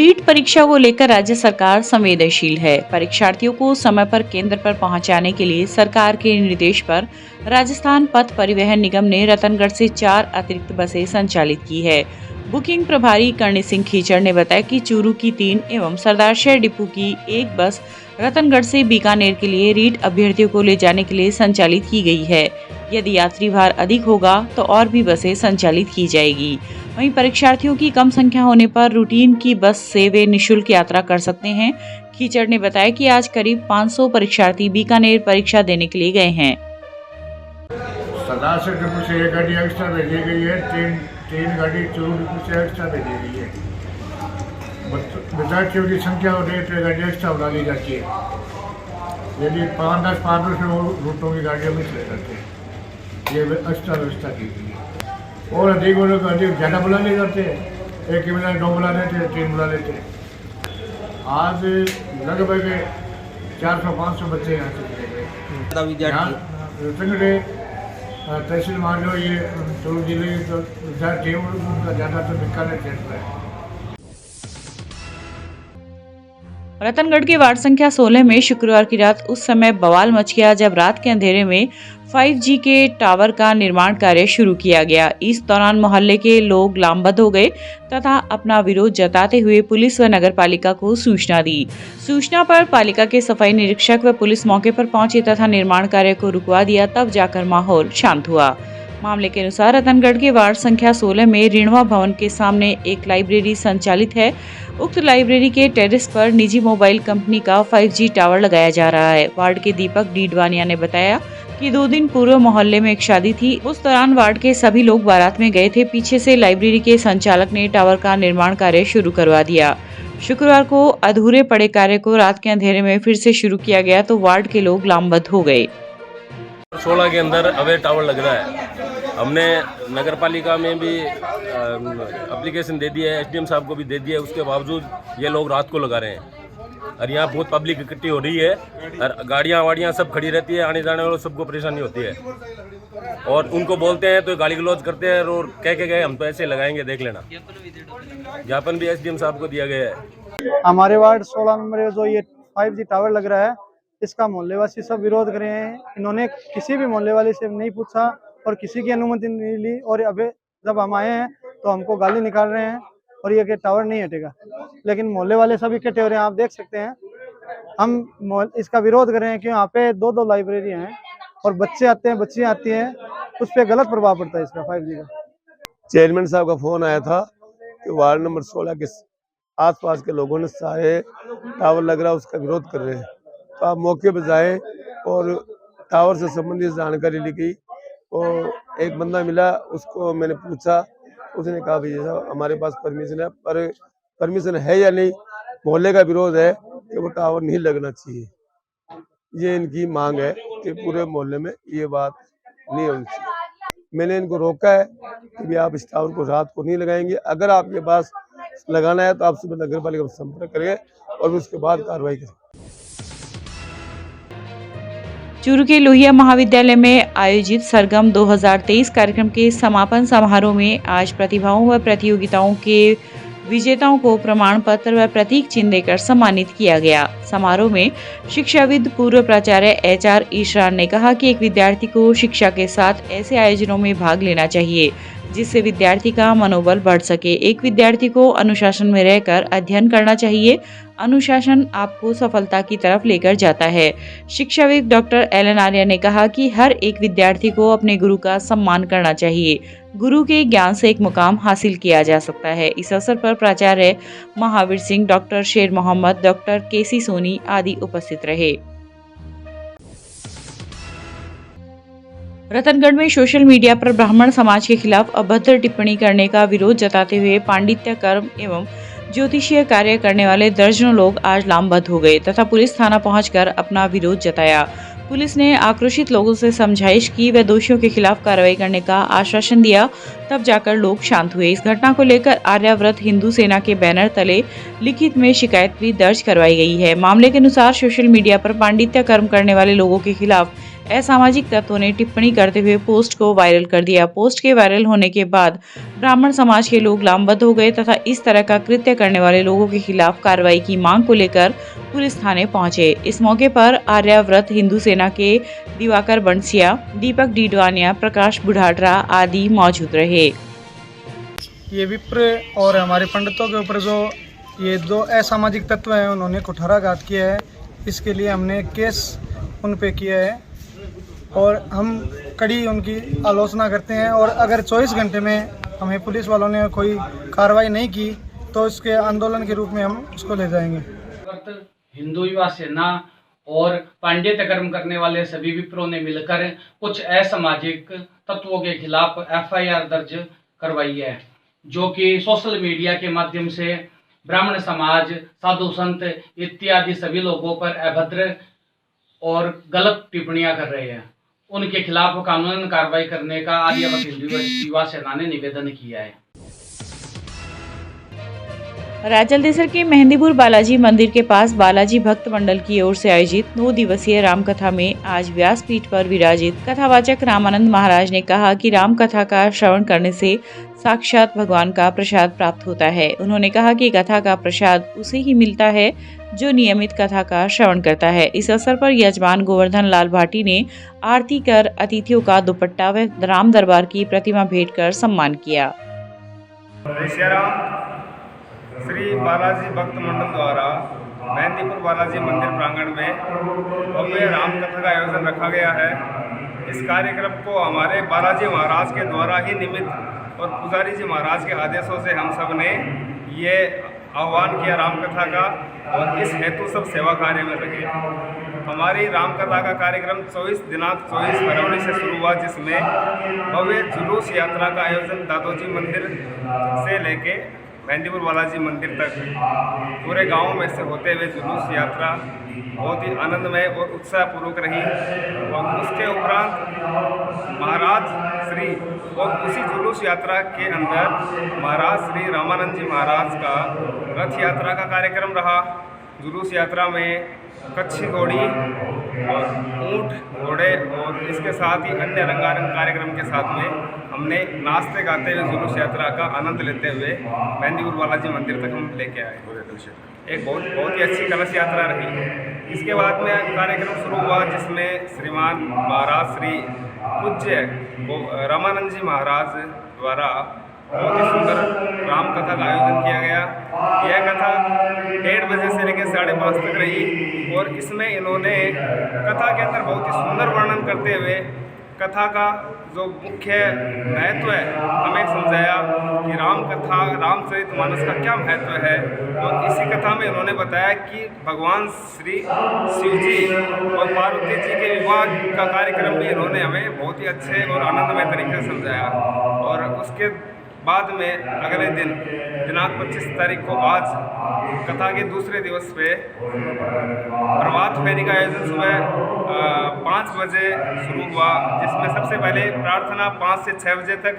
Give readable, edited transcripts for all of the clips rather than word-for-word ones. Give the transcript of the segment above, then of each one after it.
रीट परीक्षा को लेकर राज्य सरकार संवेदनशील है। परीक्षार्थियों को समय पर केंद्र पर पहुंचाने के लिए सरकार के निर्देश पर राजस्थान पथ परिवहन निगम ने रतनगढ़ से 4 अतिरिक्त बसें संचालित की है। बुकिंग प्रभारी करणी सिंह खीचड़ ने बताया कि चूरू की 3 एवं सरदारशहर डिपो की 1 बस रतनगढ़ से बीकानेर के लिए रीट अभ्यर्थियों को ले जाने के लिए संचालित की गई है। यदि यात्री भार अधिक होगा तो और भी बसें संचालित की जाएगी। वहीं परीक्षार्थियों की कम संख्या होने पर रूटीन की बस से वे निःशुल्क यात्रा कर सकते हैं। खीचड़ ने बताया कि आज करीब 500 परीक्षार्थी बीकानेर परीक्षा देने के लिए गए हैं। सरदारशहर डिपो से 1 गाड़ी एक्स्ट्रा भेजी गई है, तीन गाड़ी चूरू डिपो से एक्स्ट्रा भेजी गई है। विद्यार्थियों की संख्या और रेट गाड़ी एक्स्ट्रा बढ़ा ली जाती है। यदि 5-10 रूटों की गाड़ियों में चले जाते हैं, ये एक्स्ट्रा व्यवस्था की गई है। और अधिक वालों को अधिक ज़्यादा बुला ले जाते हैं, एक ही बुला 2 बुला लेते हैं, 3 बुला लेते हैं। आज लगभग 400-500 बच्चे यहाँ से मिले गए। तहसील मान लो ये चूरू जिले के विद्यार्थी उनका ज़्यादातर बीकानेर क्षेत्र है। रतनगढ़ के वार्ड संख्या 16 में शुक्रवार की रात उस समय बवाल मच गया जब रात के अंधेरे में 5G के टावर का निर्माण कार्य शुरू किया गया। इस दौरान मोहल्ले के लोग लामबंद हो गए तथा अपना विरोध जताते हुए पुलिस व नगर पालिका को सूचना दी। सूचना पर पालिका के सफाई निरीक्षक व पुलिस मौके पर पहुंचे तथा निर्माण कार्य को रुकवा दिया, तब जाकर माहौल शांत हुआ। मामले के अनुसार रतनगढ़ के वार्ड संख्या 16 में ऋणवा भवन के सामने एक लाइब्रेरी संचालित है। उक्त लाइब्रेरी के टेरेस पर निजी मोबाइल कंपनी का 5G टावर लगाया जा रहा है। वार्ड के दीपक डीडवानिया ने बताया कि 2 दिन पूर्व मोहल्ले में एक शादी थी। उस दौरान वार्ड के सभी लोग बारात में गए थे। पीछे से लाइब्रेरी के संचालक ने टावर का निर्माण कार्य शुरू करवा दिया। शुक्रवार को अधूरे पड़े कार्य को रात के अंधेरे में फिर से शुरू किया गया तो वार्ड के लोग लामबंद हो गए। 16 के अंदर अवैध टावर लग रहा है। हमने नगर पालिका में भी एप्लीकेशन दे दी है, एसडीएम साहब को भी दे दिया है। उसके बावजूद ये लोग रात को लगा रहे हैं और यहाँ बहुत पब्लिक इकट्ठी हो रही है और गाड़ियाँ वाड़ियाँ सब खड़ी रहती है। आने जाने वालों सबको परेशानी होती है और उनको बोलते हैं तो गाली गलौज करते हैं और कह के गए हम तो ऐसे लगाएंगे, देख लेना। ज्ञापन भी एसडीएम साहब को दिया गया है। हमारे वार्ड 16 नंबर में जो ये 5G टावर लग रहा है, इसका मोहल्लेवासी सब विरोध कर रहे हैं। इन्होंने किसी भी मोहल्ले वाले से नहीं पूछा और किसी की अनुमति नहीं ली और अभी जब हम आए हैं तो हमको गाली निकाल रहे हैं और ये कि टावर नहीं हटेगा। लेकिन मोहल्ले वाले सब इकट्ठे हो रहे हैं, आप देख सकते हैं। हम इसका विरोध कर रहे हैं कि यहाँ पे 2 लाइब्रेरी हैं और बच्चे आते हैं, बच्चियाँ आती हैं, उस पर गलत प्रभाव पड़ता है इसका 5G का। चेयरमैन साहब का फोन आया था कि वार्ड नंबर 16 के आसपास के लोगों ने सारे टावर लग रहा है उसका विरोध कर रहे हैं, तो आप मौके पर जाए और टावर से संबंधित जानकारी ली गई। और एक बंदा मिला, उसको मैंने पूछा, उसने कहा भैया साहब हमारे पास परमिशन है, पर परमिशन है या नहीं, मोहल्ले का विरोध है कि वो टावर नहीं लगना चाहिए। ये इनकी मांग है कि पूरे मोहल्ले में ये बात नहीं होनी चाहिए। मैंने इनको रोका है कि भी आप इस टावर को रात को नहीं लगाएंगे। अगर आपके पास लगाना है तो आप सुबह नगर पालिका में संपर्क करेंगे और उसके बाद कार्रवाई करेंगे। चूरू के लोहिया महाविद्यालय में आयोजित सरगम 2023 कार्यक्रम के समापन समारोह में आज प्रतिभाओं व प्रतियोगिताओं के विजेताओं को प्रमाण पत्र व प्रतीक चिन्ह देकर सम्मानित किया गया। समारोह में शिक्षाविद पूर्व प्राचार्य HR ईशरान ने कहा कि एक विद्यार्थी को शिक्षा के साथ ऐसे आयोजनों में भाग लेना चाहिए जिससे विद्यार्थी का मनोबल बढ़ सके। एक विद्यार्थी को अनुशासन में रहकर अध्ययन करना चाहिए। अनुशासन आपको सफलता की तरफ लेकर जाता है। शिक्षाविद डॉक्टर एलन आर्या ने कहा कि हर एक विद्यार्थी को अपने गुरु का सम्मान करना चाहिए। गुरु के ज्ञान से एक मुकाम हासिल किया जा सकता है। इस अवसर पर प्राचार्य महावीर सिंह, डॉक्टर शेर मोहम्मद, डॉक्टर KC सोनी आदि उपस्थित रहे। रतनगढ़ में सोशल मीडिया पर ब्राह्मण समाज के खिलाफ अभद्र टिप्पणी करने का विरोध जताते हुए पांडित्य कर्म एवं ज्योतिषीय कार्य करने वाले दर्जनों लोग आज लामबंद हो गए तथा पुलिस थाना पहुंचकर अपना विरोध जताया। पुलिस ने आक्रोशित लोगों से समझाइश की व दोषियों के खिलाफ कार्रवाई करने का आश्वासन दिया, तब जाकर लोग शांत हुए। इस घटना को लेकर आर्याव्रत हिंदू सेना के बैनर तले लिखित में शिकायत भी दर्ज करवाई गई है। मामले के अनुसार सोशल मीडिया पर पांडित्य कर्म करने वाले लोगों के खिलाफ असामाजिक तत्वों ने टिप्पणी करते हुए पोस्ट को वायरल कर दिया। पोस्ट के वायरल होने के बाद ब्राह्मण समाज के लोग लामबंद हो गए तथा इस तरह का कृत्य करने वाले लोगों के खिलाफ कार्रवाई की मांग को लेकर पुलिस थाने पहुंचे। इस मौके पर आर्याव्रत हिंदू सेना के दिवाकर बंसिया, दीपक डीडवानिया, प्रकाश बुढ़ाटरा आदि मौजूद रहे। ये विप्र और हमारे पंडितों के ऊपर जो ये दो असामाजिक तत्व हैं उन्होंने कुठाराघात किया है, इसके लिए हमने केस उन पे किया है और हम कड़ी उनकी आलोचना करते हैं। और अगर 24 घंटे में हमें पुलिस वालों ने कोई कार्रवाई नहीं की तो इसके आंदोलन के रूप में हम उसको ले जाएंगे। हिंदू युवा सेना और पांडित्य कर्म करने वाले सभी विप्रों ने मिलकर कुछ असामाजिक तत्वों के खिलाफ FIR दर्ज करवाई है, जो कि सोशल मीडिया के माध्यम से ब्राह्मण समाज, साधु संत इत्यादि सभी लोगों पर अभद्र और गलत टिप्पणियां कर रहे हैं। उनके खिलाफ कानूनन कार्रवाई करने का आर्यावर्त हिंदू युवा सेना ने निवेदन किया है। राजलदेसर के मेहंदीपुर बालाजी मंदिर के पास बालाजी भक्त मंडल की ओर से आयोजित 9 दिवसीय रामकथा में आज व्यासपीठ पर विराजित कथावाचक रामानंद महाराज ने कहा कि राम कथा का श्रवण करने से साक्षात भगवान का प्रसाद प्राप्त होता है। उन्होंने कहा कि कथा का प्रसाद उसे ही मिलता है जो नियमित कथा का श्रवण करता है। इस अवसर पर यजमान गोवर्धन लाल भाटी ने आरती कर अतिथियों का दुपट्टा व राम दरबार की प्रतिमा भेंट कर सम्मान किया। श्री बालाजी भक्त मंडल द्वारा मेहंदीपुर बालाजी मंदिर प्रांगण में भव्य राम कथा का आयोजन रखा गया है। इस कार्यक्रम को हमारे बालाजी महाराज के द्वारा ही निमित्त और पुजारी जी महाराज के आदेशों से हम सब ने ये आह्वान किया राम कथा का, और इस हेतु सब सेवा कार्य में लगे। हमारी राम कथा का कार्यक्रम 24 दिनांक 24 फरवरी से शुरू हुआ, जिसमें भव्य जुलूस यात्रा का आयोजन दादोजी मंदिर से लेके मेहंदीपुर बालाजी मंदिर तक पूरे गांव में से होते हुए जुलूस यात्रा बहुत ही आनंदमय और उत्साहपूर्वक रही। और उसके उपरांत महाराज श्री और उसी जुलूस यात्रा के अंदर महाराज श्री रामानंद जी महाराज का रथ यात्रा का कार्यक्रम रहा। जुलूस यात्रा में कच्छी घोड़ी और ऊँट घोड़े और इसके साथ ही अन्य रंगारंग कार्यक्रम के साथ में हमने नाचते गाते हुए जुलूस यात्रा का आनंद लेते हुए मेहंदीपुर बालाजी मंदिर तक हम लेके आए। एक बहुत ही अच्छी कलश यात्रा रही। इसके बाद में कार्यक्रम शुरू हुआ, जिसमें श्रीमान महाराज श्री पूज्य रामानंद जी महाराज द्वारा बहुत ही सुंदर राम कथा का आयोजन किया गया। यह कथा 1:30 बजे से लेकर 5:30 तक रही और इसमें इन्होंने कथा के अंदर बहुत ही सुंदर वर्णन करते हुए कथा का जो मुख्य महत्व है हमें समझाया कि राम कथा रामचरितमानस का क्या महत्व है। और इसी कथा में इन्होंने बताया कि भगवान श्री शिव जी और पार्वती जी के विवाह का कार्यक्रम भी इन्होंने हमें बहुत ही अच्छे और आनंदमय तरीके से समझाया। और उसके बाद में अगले दिन दिनांक 25 तारीख को आज कथा के दूसरे दिवस पे प्रभात फेरी का आयोजन सुबह 5 बजे शुरू हुआ, जिसमें सबसे पहले प्रार्थना 5 से 6 बजे तक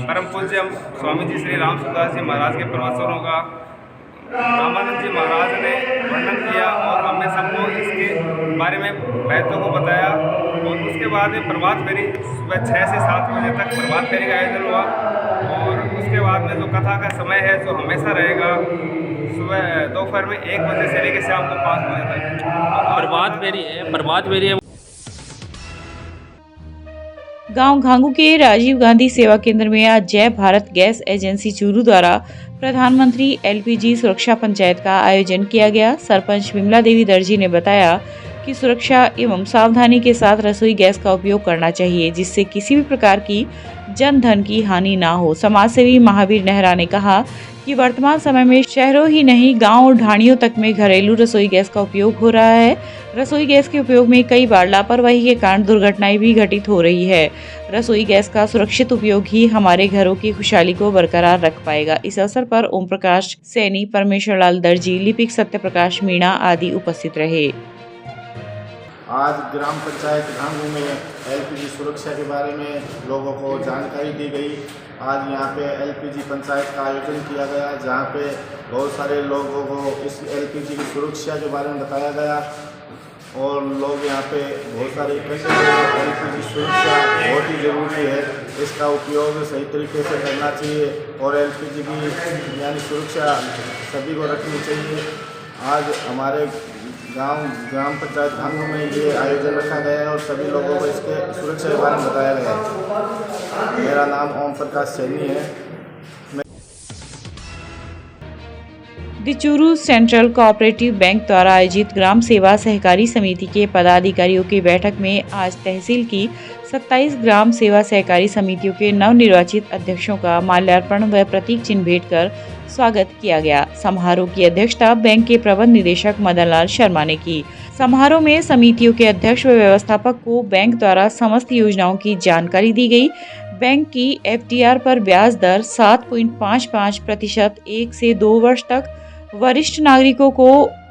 परम पूज्य स्वामी जी श्री राम सुदास जी महाराज के प्रवचनों का रामानंद जी महाराज ने वर्णन किया और हमने सबको इसके बारे में महत्व को बताया। और उसके बाद में प्रभात फेरी सुबह 6 से 7 बजे तक प्रभात फेरी का आयोजन हुआ। और उसके बाद में जो कथा का समय है जो हमेशा रहेगा सुबह दोपहर में 1 बजे से लेकर शाम को 5 बजे तक प्रभात फेरी है। गांव घांगू के राजीव गांधी सेवा केंद्र में आज जय भारत गैस एजेंसी चूरू द्वारा प्रधानमंत्री LPG सुरक्षा पंचायत का आयोजन किया गया। सरपंच विमला देवी दर्जी ने बताया कि सुरक्षा एवं सावधानी के साथ रसोई गैस का उपयोग करना चाहिए, जिससे किसी भी प्रकार की जन धन की हानि ना हो। समाजसेवी महावीर नेहरा ने कहा कि वर्तमान समय में शहरों ही नहीं गांव और ढाणियों तक में घरेलू रसोई गैस का उपयोग हो रहा है। रसोई गैस के उपयोग में कई बार लापरवाही के कारण दुर्घटनाएं भी घटित हो रही है। रसोई गैस का सुरक्षित उपयोग ही हमारे घरों की खुशहाली को बरकरार रख पाएगा। इस अवसर पर ओम प्रकाश सैनी, परमेश्वर लाल दर्जी, लिपिक सत्य प्रकाश मीणा आदि उपस्थित रहे। आज ग्राम पंचायत घांगू में LPG सुरक्षा के बारे में लोगों को जानकारी दी गई। आज यहाँ पे LPG पंचायत का आयोजन किया गया, जहाँ पे बहुत सारे लोगों को इस LPG की सुरक्षा के बारे में बताया गया। और लोग यहाँ पे बहुत सारे इकट्ठे हैं। एलपीजी सुरक्षा बहुत ही ज़रूरी है, इसका उपयोग सही तरीके से करना चाहिए और एलपीजी की यानी सुरक्षा सभी को रखनी चाहिए। आज हमारे ग्राम पंचायत भांगू में ये आयोजन रखा गया है और सभी लोगों को इसके सुरक्षा के बारे में बताया गया है। मेरा नाम ओम प्रकाश सैनी है। चूरू सेंट्रल कोऑपरेटिव बैंक द्वारा आयोजित ग्राम सेवा सहकारी समिति के पदाधिकारियों की बैठक में आज तहसील की 27 ग्राम सेवा सहकारी समितियों के नवनिर्वाचित अध्यक्षों का माल्यार्पण व प्रतीक चिन्ह भेंट कर स्वागत किया गया। समारोह की अध्यक्षता बैंक के प्रबंध निदेशक मदन लाल शर्मा ने की। समारोह में समितियों के अध्यक्ष व व्यवस्थापक को बैंक द्वारा समस्त योजनाओं की जानकारी दी गई। बैंक की FDR पर ब्याज दर 7.55% 1 से 2 वर्ष तक, वरिष्ठ नागरिकों को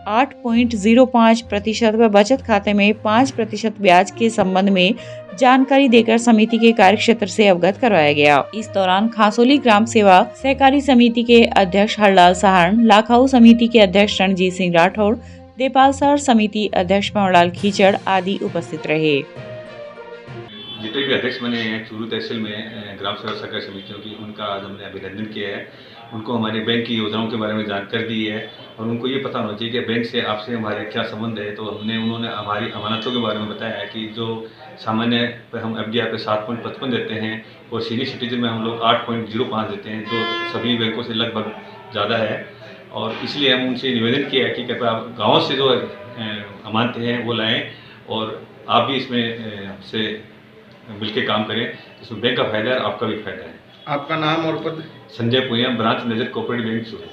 8.05% व बचत खाते में 5% ब्याज के संबंध में जानकारी देकर समिति के कार्यक्षेत्र से अवगत करवाया गया। इस दौरान खासोली ग्राम सेवा सहकारी समिति के अध्यक्ष हरलाल सहारण, लाखाऊ समिति के अध्यक्ष रणजीत सिंह राठौड़, देपालसर समिति अध्यक्ष मनोहरलाल खीचड़ आदि उपस्थित रहे। जितने भी अध्यक्ष बने हैं चूरू तहसील में ग्राम सेवा सहकारी समितियों की, उनका आज हमने अभिनंदन किया है। उनको हमारे बैंक की योजनाओं के बारे में जानकारी दी है और उनको ये पता होना चाहिए कि बैंक से आपसे हमारे क्या संबंध है। तो उन्होंने हमारी अमानतों के बारे में बताया है कि जो सामान्य पर हम FDR पे 7.55 देते हैं और सीनियर सिटीजन में हम लोग 8.05 देते हैं, जो सभी बैंकों से लगभग ज़्यादा है। और इसलिए हम उनसे निवेदन किया है कि कृपया आप गाँव से जो अमानतें हैं वो लाएँ और आप भी इसमें हमसे मिलके काम करें। इसमें बैंक का फायदा है, आपका भी फायदा है। आपका नाम और पद? Sanjay Punia, branch manager cooperative bank Churu.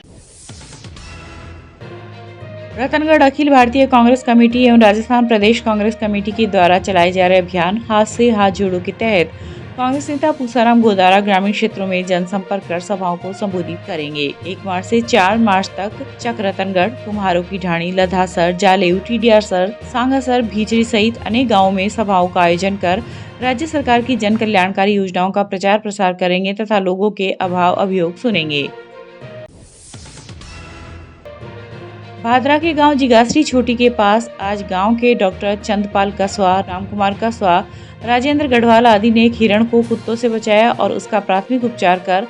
Ratangarh Akhil Bharatiya Congress committee एवं राजस्थान प्रदेश कांग्रेस कमेटी के द्वारा चलाए जा रहे अभियान हाथ से हाथ जोड़ो के तहत कांग्रेस नेता पूसाराम गोदारा ग्रामीण क्षेत्रों में जनसंपर्क कर सभाओं को संबोधित करेंगे। 1 मार्च से 4 मार्च तक चक रतनगढ़, कुम्हारों की ढाणी, लधासर, जालेऊ, TDR-सर, सांगासर, भीचरी सहित अनेक गाँवों में सभाओं का आयोजन कर राज्य सरकार की जन कल्याणकारी योजनाओं का प्रचार प्रसार करेंगे तथा लोगों के अभाव अभियोग सुनेंगे। भादरा के गांव जिगासरी छोटी के पास आज गांव के डॉक्टर चंदपाल कसवा, रामकुमार कसवा, राजेंद्र गढ़वाल आदि ने एक हिरण को कुत्तों से बचाया और उसका प्राथमिक उपचार कर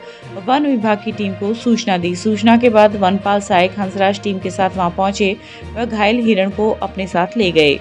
वन विभाग की टीम को सूचना दी। सूचना के बाद वनपाल सहायक हंसराज टीम के साथ वहां पहुंचे व घायल हिरण को अपने साथ ले गए।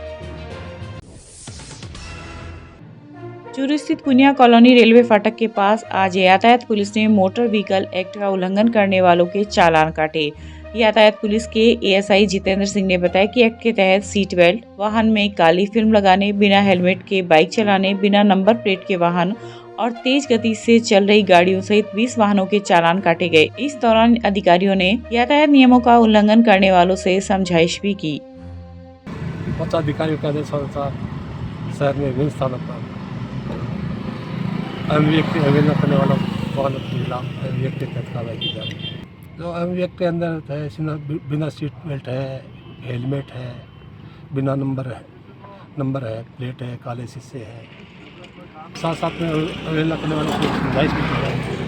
चूरू स्थित कुनिया कॉलोनी रेलवे फाटक के पास आज यातायात पुलिस ने मोटर व्हीकल एक्ट का उल्लंघन करने वालों के चालान काटे। यातायात पुलिस के ASI जितेंद्र सिंह ने बताया कि एक्ट के तहत सीट बेल्ट, वाहन में काली फिल्म लगाने, बिना हेलमेट के बाइक चलाने, बिना नंबर प्लेट के वाहन और तेज गति से चल रही गाड़ियों सहित 20 वाहनों के चालान काटे गए। इस दौरान अधिकारियों ने यातायात नियमों का उल्लंघन करने वालों से समझाइश भी की। अधिकारियों का आदेश अनुसार शहर में विभिन्न स्थानों पर व्यक्ति अवहेलना करने वालों वाहनों के खिलाफ व्यक्ति तहत कार्रवाई की जा रही है। जो व्यक्ति के अंदर है, बिना सीट बेल्ट है, हेलमेट है, बिना नंबर है, प्लेट है, काले शीशे है, साथ साथ में अवहेलना करने वालों को समझाइश भी की जाएगी।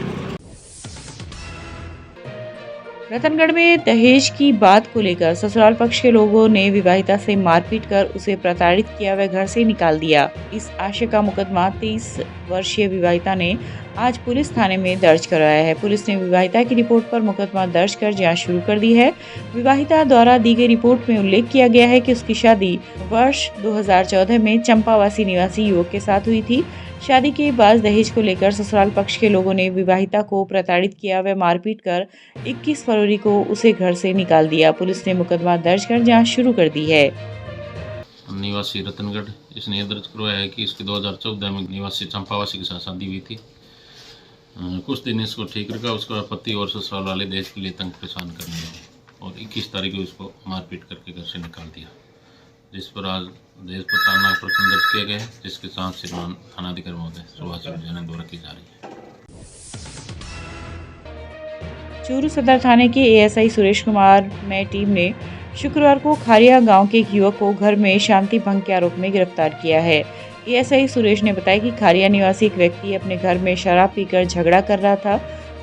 रतनगढ़ में दहेज की बात को लेकर ससुराल पक्ष के लोगों ने विवाहिता से मारपीट कर उसे प्रताड़ित किया व घर से निकाल दिया। इस आशय का मुकदमा 23 वर्षीय विवाहिता ने आज पुलिस थाने में दर्ज कराया है। पुलिस ने विवाहिता की रिपोर्ट पर मुकदमा दर्ज कर जांच शुरू कर दी है। विवाहिता द्वारा दी गई रिपोर्ट में उल्लेख किया गया है कि उसकी शादी वर्ष 2014 में चंपावासी निवासी युवक के साथ हुई थी। शादी के बाद दहेज को लेकर ससुराल पक्ष के लोगों ने विवाहिता को प्रताड़ित किया व मारपीट कर 21 फरवरी को उसे घर से निकाल दिया। पुलिस ने मुकदमा दर्ज कर जांच शुरू कर दी है। निवासी रतनगढ़ इसने दर्ज करवाया है कि इसके 2014 में निवासी चंपावासी के साथ शादी हुई थी। कुछ दिन इसको ठीक रखा, उसका पति और ससुराल वाले दहेज के लिए तंग परेशान करने लगे और 21 तारीख को उसको मारपीट करके घर से निकाल दिया, जिस पर आज दहेज प्रताड़ना प्रकरण दर्ज किया गया है, जिसके साथ श्रीमान थानाधिकारी महोदय सुभाष चौधरी द्वारा की जा रही है। चूरू सदर थाने के ASI सुरेश कुमार में टीम ने शुक्रवार को खारिया गांव के एक युवक को घर में शांति भंग के आरोप में गिरफ्तार किया है। ASI सुरेश ने बताया कि खारिया निवासी एक व्यक्ति अपने घर में शराब पीकर झगड़ा कर रहा था,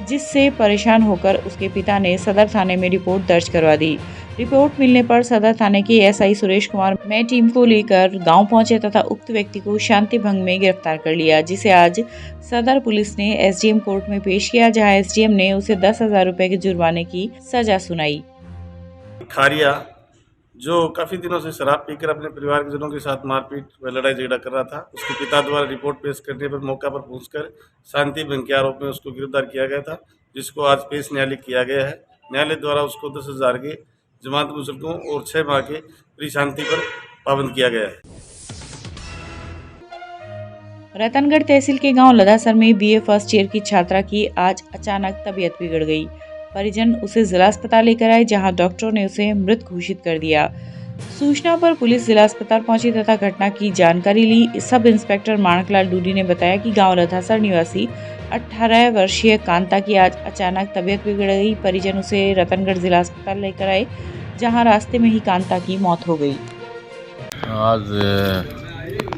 जिससे परेशान होकर उसके पिता ने सदर थाने में रिपोर्ट दर्ज करवा दी। रिपोर्ट मिलने पर सदर थाने के एसआई सुरेश कुमार में टीम को लेकर गांव पहुंचे तथा उक्त व्यक्ति को शांति भंग में गिरफ्तार कर लिया, जिसे आज सदर पुलिस ने एसडीएम कोर्ट में पेश किया, जहां एसडीएम ने उसे 10,000 रुपए के जुर्माने की सजा सुनाई। खारिया जो काफ़ी दिनों से शराब पीकर अपने परिवार के जनों के साथ मारपीट व लड़ाई झगड़ा कर रहा था, उसके पिता द्वारा रिपोर्ट पेश करने पर मौका पर पहुंचकर शांति भंग के आरोप में उसको गिरफ्तार किया गया था, जिसको आज पेश न्यायालय किया गया है। न्यायालय द्वारा उसको 10,000 के जमानत मुचलकों और 6 माह के पूरी शांति पर पाबंद किया गया है। रतनगढ़ तहसील के गांव लदासर में बीए फर्स्ट ईयर की छात्रा की आज अचानक तबीयत बिगड़ गई। परिजन उसे जिला अस्पताल लेकर आए, जहां डॉक्टरों ने उसे मृत घोषित कर दिया। सूचना पर पुलिस जिला अस्पताल पहुंची तथा घटना की जानकारी ली। सब इंस्पेक्टर माणकलाल डूडी ने बताया कि गांव लदासर निवासी 18 वर्षीय कांता की आज अचानक तबीयत बिगड़ गई। परिजन उसे रतनगढ़ जिला अस्पताल लेकर आए, जहां रास्ते में ही कांता की मौत हो गई। आज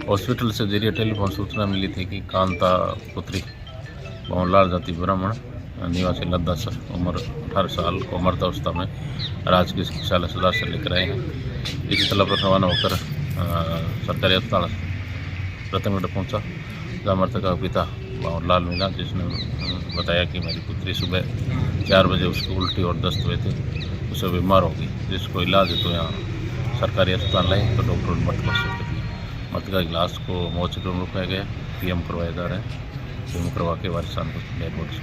हॉस्पिटल से जरिए टेलीफोन सूचना मिली थी कि कांता पुत्री भवनलाल जाति ब्राह्मण निवासी लद्दासर उम्र 18 साल को मर्दावस्था में राजकीय चिकित्सालय सुधार से लेकर आए हैं। इसी तलब पर रवाना होकर सरकारी अस्पताल रतनगढ़ पहुंचा, जहाँ मृतक का पिता भवनलाल मिला, जिसने बताया कि मेरी पुत्री सुबह 4 बजे उसको उल्टी और दस्त हुए थे, उसे बीमार हो गई, जिसको इलाज है तो यहाँ सरकारी अस्पताल लाए तो डॉक्टर ने मृत घोषित कर दिया। मृतका की लाश को मोर्चरी में रखाया गया, पीएम करवाया जा रहा है। पीएम करवा के वारिसान को डेड बॉडी